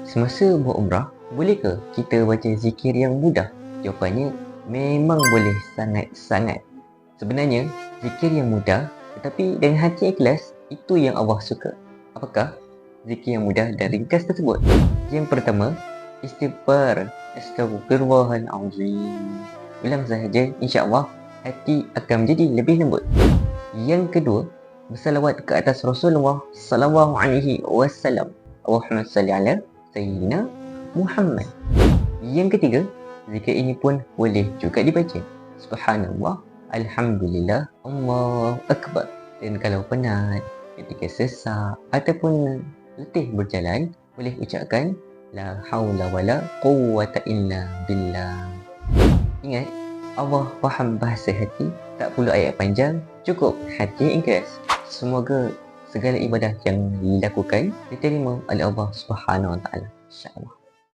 Semasa buat umrah, boleh ke kita baca zikir yang mudah? Jawapannya, memang boleh sangat-sangat. Sebenarnya, zikir yang mudah tetapi dengan hati ikhlas, itu yang Allah suka. Apakah zikir yang mudah dan ringkas tersebut? Yang pertama, istighfar. Astaghfirullahalazim. Ulang sahaja, insya-Allah hati akan menjadi lebih lembut. Yang kedua, bersalawat ke atas Rasulullah sallallahu alaihi wasallam. Allahumma salli ala sayyidina Muhammad. Yang ketiga, zikir ini pun boleh juga dibaca. Subhanallah, alhamdulillah, Allahu akbar. Dan kalau penat, ketika sesak ataupun letih berjalan, boleh ucapkan la haula wala quwwata illa billah. Ingat, Allah faham bahasa hati, tak perlu ayat panjang, cukup hati ikhlas. Semoga segala ibadah yang dilakukan diterima oleh Allah Subhanahu Wa Taala. InsyaAllah.